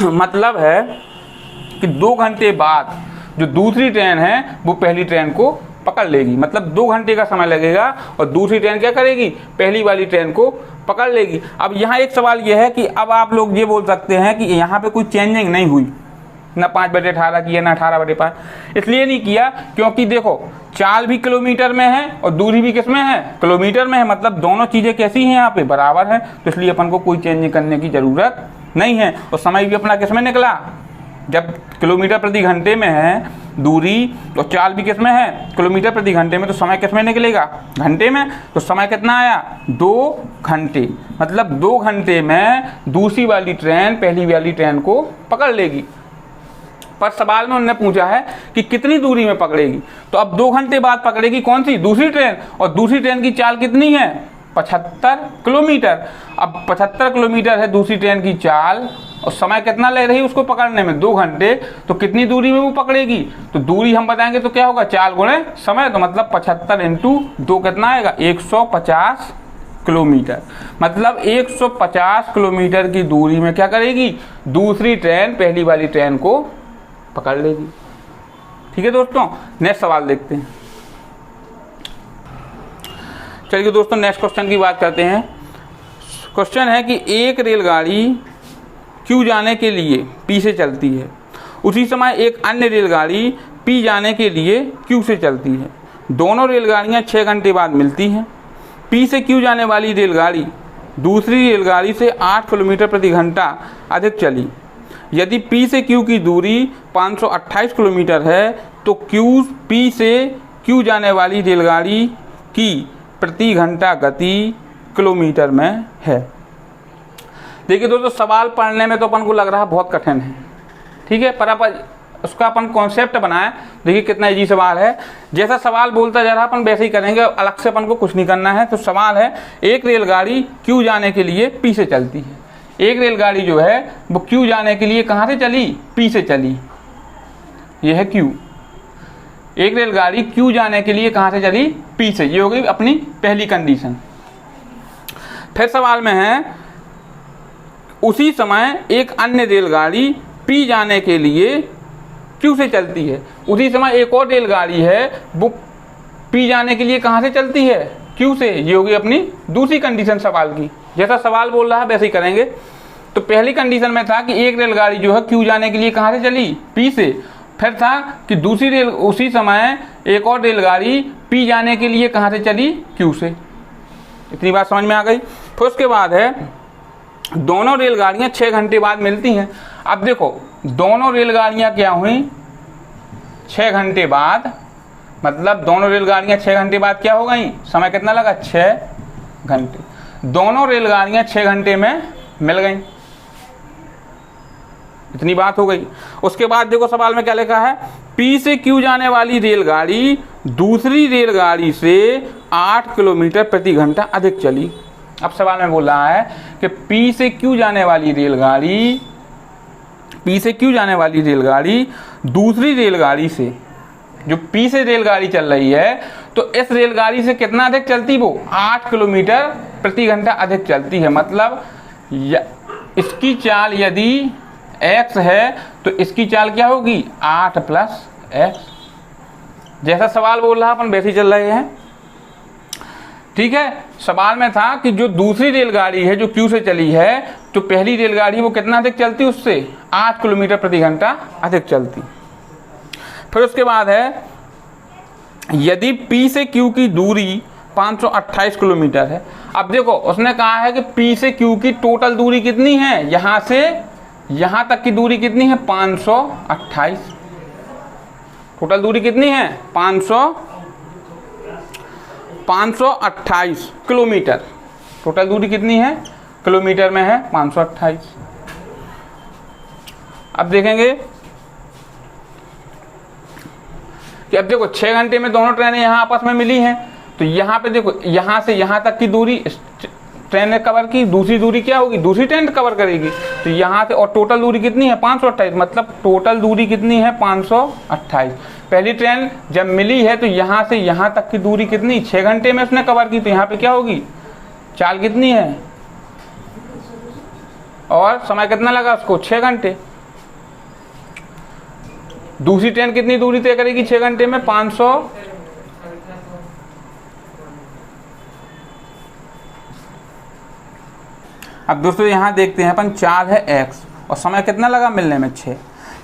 मतलब है कि 2 घंटे बाद जो दूसरी ट्रेन है वो पहली ट्रेन को पकड़ लेगी। मतलब 2 घंटे का समय लगेगा और दूसरी ट्रेन क्या करेगी, पहली वाली ट्रेन को पकड़ लेगी। अब यहाँ एक सवाल यह है कि अब आप लोग ये बोल सकते हैं कि यहाँ पे कोई चेंजिंग नहीं हुई, ना 5/18 किया ना 18/5। इसलिए नहीं किया क्योंकि देखो चाल भी किलोमीटर में है और दूरी भी किस में है, किलोमीटर में है। मतलब दोनों चीज़ें कैसी हैं, यहाँ पे बराबर है, तो इसलिए अपन को कोई चेंजिंग करने की ज़रूरत नहीं है। और समय भी अपना किस में निकला, जब किलोमीटर प्रति घंटे में है दूरी और चाल भी किस में है, किलोमीटर प्रति घंटे में, तो समय किस में निकलेगा, घंटे में। तो समय कितना आया, 2 घंटे। मतलब 2 घंटे में दूसरी वाली ट्रेन पहली वाली ट्रेन को पकड़ लेगी। पर सवाल में उन्होंने पूछा है कि कितनी दूरी में पकड़ेगी, तो अब 2 घंटे बाद पकड़ेगी कौन सी, दूसरी ट्रेन। और दूसरी ट्रेन की चाल कितनी है, 75 किलोमीटर। अब 75 किलोमीटर है दूसरी ट्रेन की चाल और समय कितना ले रही है उसको पकड़ने में, 2 घंटे। तो कितनी दूरी में वो पकड़ेगी, तो दूरी हम बताएंगे तो क्या होगा, चाल गुणे समय। तो मतलब 75 × 2 कितना आएगा, 150 किलोमीटर। मतलब 150 किलोमीटर की दूरी में क्या करेगी, दूसरी ट्रेन पहली वाली ट्रेन को पकड़ लेगी। ठीक है दोस्तों, नेक्स्ट सवाल देखते हैं। चलिए दोस्तों नेक्स्ट क्वेश्चन की बात करते हैं। क्वेश्चन है कि एक रेलगाड़ी Q जाने के लिए P से चलती है, उसी समय एक अन्य रेलगाड़ी P जाने के लिए Q से चलती है। दोनों रेलगाड़ियां 6 घंटे बाद मिलती हैं। P से Q जाने वाली रेलगाड़ी दूसरी रेलगाड़ी से 8 किलोमीटर प्रति घंटा अधिक चली। यदि P से Q की दूरी 528 किलोमीटर है तो P से Q जाने वाली रेलगाड़ी की प्रति घंटा गति किलोमीटर में है। देखिए दोस्तों सवाल पढ़ने में तो अपन को लग रहा है बहुत कठिन है, ठीक है, पर अपन उसका अपन कॉन्सेप्ट बनाए। देखिए कितना इजी सवाल है, जैसा सवाल बोलता जा रहा अपन वैसे ही करेंगे, अलग से अपन को कुछ नहीं करना है। तो सवाल है एक रेलगाड़ी Q जाने के लिए P से चलती है। एक रेलगाड़ी जो है वो Q जाने के लिए कहाँ से चली, P से चली। ये है Q। एक रेलगाड़ी Q जाने के लिए कहाँ से चली, P से। ये हो गई अपनी पहली कंडीशन। फिर सवाल में है उसी समय एक अन्य रेलगाड़ी P जाने के लिए Q से चलती है। उसी समय एक और रेलगाड़ी है वो P जाने के लिए कहाँ से चलती है, Q से। ये होगी अपनी दूसरी कंडीशन सवाल की। जैसा सवाल बोल रहा है वैसे ही करेंगे। तो पहली कंडीशन में था कि एक रेलगाड़ी जो है Q जाने के लिए कहाँ से चली, P से। फिर था कि उसी समय एक और रेलगाड़ी P जाने के लिए कहाँ से चली, Q से। इतनी बात समझ में आ गई। फिर उसके बाद है दोनों रेलगाड़ियां 6 घंटे बाद मिलती हैं। अब देखो दोनों रेलगाड़ियां क्या हुई, 6 घंटे बाद। मतलब दोनों रेलगाड़ियां 6 घंटे बाद क्या हो गई, समय कितना लगा, 6 घंटे। दोनों रेलगाड़ियां 6 घंटे में मिल गई। इतनी बात हो गई। उसके बाद देखो सवाल में क्या लिखा है, P से Q जाने वाली रेलगाड़ी दूसरी रेलगाड़ी से 8 किलोमीटर प्रति घंटा अधिक चली। अब सवाल में बोल रहा है कि P से Q जाने वाली रेलगाड़ी दूसरी रेलगाड़ी से, जो P से रेलगाड़ी चल रही है तो इस रेलगाड़ी से कितना अधिक चलती, वो 8 किलोमीटर प्रति घंटा अधिक चलती है। मतलब इसकी चाल यदि x है तो इसकी चाल क्या होगी, 8 + x। जैसा सवाल बोल रहा अपन वैसे ही चल रहे हैं, ठीक है। सवाल में था कि जो दूसरी रेलगाड़ी है जो Q से चली है तो पहली रेलगाड़ी वो कितना अधिक चलती, उससे 8 किलोमीटर प्रति घंटा अधिक चलती। फिर उसके बाद है यदि P से Q की दूरी 528 किलोमीटर है। अब देखो उसने कहा है कि P से Q की टोटल दूरी कितनी है, यहाँ से यहाँ तक की दूरी कितनी है, 528। टोटल दूरी कितनी है, 528 किलोमीटर। टोटल दूरी कितनी है, किलोमीटर में है 528। अब देखेंगे कि अब देखो 6 घंटे में दोनों ट्रेनें यहाँ आपस में मिली हैं। तो यहाँ पे देखो यहाँ से यहाँ तक की दूरी ट्रेन ने कवर की, दूसरी दूरी क्या होगी, दूसरी ट्रेन कवर करेगी। तो यहाँ से और टोटल दूरी कितनी है, 528। मतलब टोटल दूरी कितनी है, 528। पहली ट्रेन जब मिली है तो यहाँ से यहाँ तक की दूरी कितनी, 6 घंटे में उसने कवर की। तो यहाँ पे क्या होगी, चाल कितनी है और समय कितना लगा उसको, 6 घंटे। दूसरी ट्रेन कितनी दूरी तय करेगी 6 घंटे में? 500। अब दोस्तों यहाँ देखते हैं अपन, चाल है x और समय कितना लगा मिलने में? 6।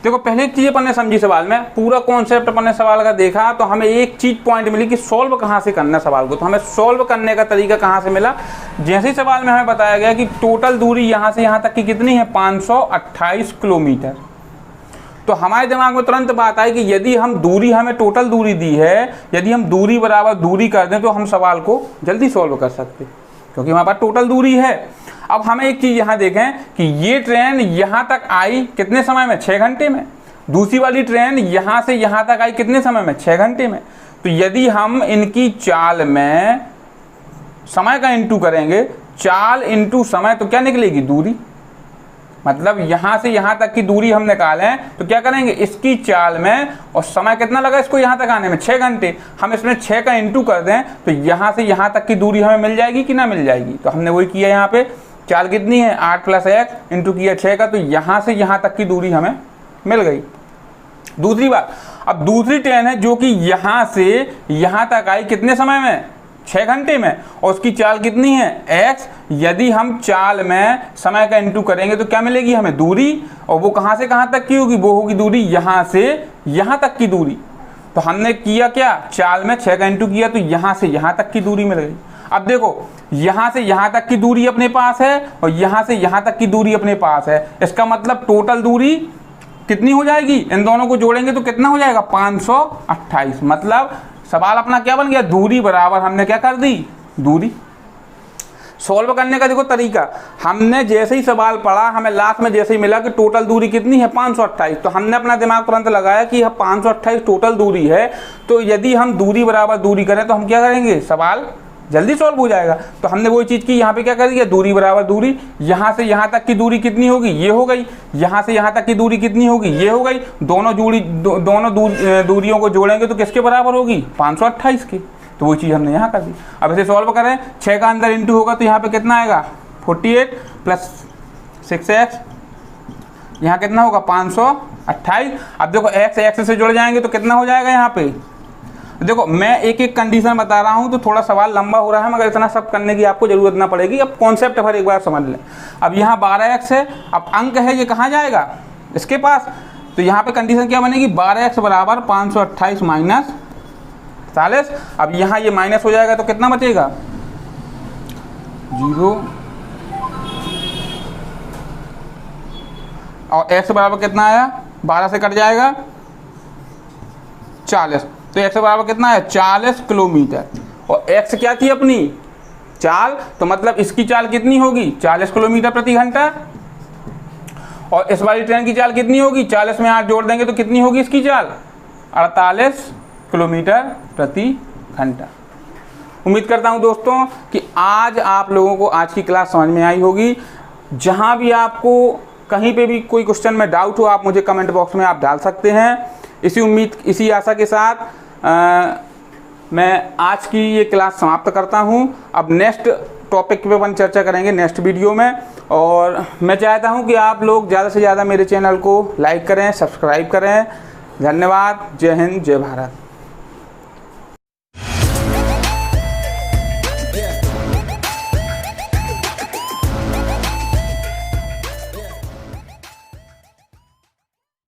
देखो पहले एक चीज अपन ने समझी सवाल में, पूरा कॉन्सेप्ट अपन ने सवाल का देखा तो हमें एक चीज पॉइंट मिली कि सॉल्व कहाँ से करना सवाल को। तो हमें सॉल्व करने का तरीका कहाँ से मिला? जैसे ही सवाल में हमें बताया गया कि टोटल दूरी यहाँ से यहाँ तक की कितनी है? 528 किलोमीटर। तो हमारे दिमाग में तुरंत बात आई कि यदि हम दूरी, हमें टोटल दूरी दी है, यदि हम दूरी बराबर दूरी कर दें तो हम सवाल को जल्दी सॉल्व कर सकते, क्योंकि हमारे पास टोटल दूरी है। अब हमें एक चीज यहाँ देखें कि ये ट्रेन यहाँ तक आई कितने समय में? 6 घंटे में। दूसरी वाली ट्रेन यहाँ से यहाँ तक आई कितने समय में? 6 घंटे में। तो यदि हम इनकी चाल में समय का इंटू करेंगे, चाल इंटू समय, तो क्या निकलेगी? दूरी। मतलब यहाँ से यहाँ तक की दूरी हम निकालें तो क्या करेंगे? इसकी चाल में, और समय कितना लगा इसको यहाँ तक आने में? 6 घंटे। हम इसमें 6 का इंटू कर दें तो यहाँ से यहाँ तक की दूरी हमें मिल जाएगी कि ना मिल जाएगी? तो हमने वही किया। यहाँ पे चाल कितनी है? 8 + 1 इंटू किया 6 का, तो यहाँ से यहाँ तक की दूरी हमें मिल गई। दूसरी बात, अब दूसरी ट्रेन है जो कि यहाँ से यहाँ तक आई कितने समय में? 6 घंटे में, और उसकी चाल कितनी है? x। यदि हम चाल में समय का इंटू करेंगे तो क्या मिलेगी हमें? दूरी। और वो कहाँ से कहाँ तक की होगी? वो होगी दूरी यहाँ से यहाँ तक की दूरी। तो हमने किया क्या? चाल में 6 का इंटू किया तो यहाँ से यहाँ तक की दूरी मिल गई। अब देखो यहाँ से यहाँ तक की दूरी अपने पास है और यहाँ से यहाँ तक की दूरी अपने पास है। इसका मतलब टोटल दूरी कितनी हो जाएगी? इन दोनों को जोड़ेंगे तो कितना हो जाएगा? 528। मतलब सवाल अपना क्या बन गया? दूरी बराबर हमने क्या कर दी? दूरी। सॉल्व करने का देखो तरीका, हमने जैसे ही सवाल पढ़ा, हमें लास्ट में जैसे ही मिला कि टोटल दूरी कितनी है? 528। तो हमने अपना दिमाग तुरंत लगाया कि यह 528 टोटल दूरी है। तो यदि हम दूरी बराबर दूरी करें तो हम क्या करेंगे? सवाल जल्दी सॉल्व हो जाएगा। तो हमने वही चीज़ की, यहाँ पे क्या कर दिया? दूरी बराबर दूरी। यहाँ से यहाँ तक की दूरी कितनी होगी? ये हो गई। यहाँ से यहाँ तक की दूरी कितनी होगी? ये हो गई। दोनों दूरियों को जोड़ेंगे तो किसके बराबर होगी? 528 की। तो वही चीज़ हमने यहाँ कर दी। अब इसे सॉल्व करें, 6 का अंदर इंटू होगा तो यहाँ पे कितना आएगा? 48 + 6x, यहाँ कितना होगा? 528। अब देखो x से जुड़ जाएंगे तो कितना हो जाएगा? यहाँ पे देखो मैं एक एक कंडीशन बता रहा हूँ तो थोड़ा सवाल लंबा हो रहा है, मगर इतना सब करने की आपको जरूरत ना पड़ेगी। अब कॉन्सेप्ट भर एक बार समझ लें। अब यहाँ 12x है, अब अंक है ये कहाँ जाएगा? इसके पास। तो यहाँ पे कंडीशन क्या बनेगी? 12x बराबर 528 माइनस 40। अब यहाँ ये माइनस हो जाएगा तो कितना बचेगा? 0। और x बराबर कितना आया? 12 से कट जाएगा 40। तो x बराबर कितना है? 40 किलोमीटर। और x क्या थी अपनी? चाल। तो मतलब इसकी चाल कितनी होगी? 40 किलोमीटर प्रति घंटा। और इस वाली ट्रेन की चाल कितनी होगी? 40 में 8 जोड़ देंगे तो कितनी होगी इसकी चाल? 48 किलोमीटर प्रति घंटा। उम्मीद करता हूं दोस्तों कि आज आप लोगों को आज की क्लास समझ में आई होगी। जहां भी आपको कहीं पे भी कोई क्वेश्चन में डाउट हो, आप मुझे कमेंट बॉक्स में आप डाल सकते हैं। इसी आशा के साथ मैं आज की ये क्लास समाप्त करता हूं। अब नेक्स्ट टॉपिक पे अपन चर्चा करेंगे नेक्स्ट वीडियो में। और मैं चाहता हूं कि आप लोग ज़्यादा से ज़्यादा मेरे चैनल को लाइक करें, सब्सक्राइब करें। धन्यवाद। जय हिंद, जय भारत।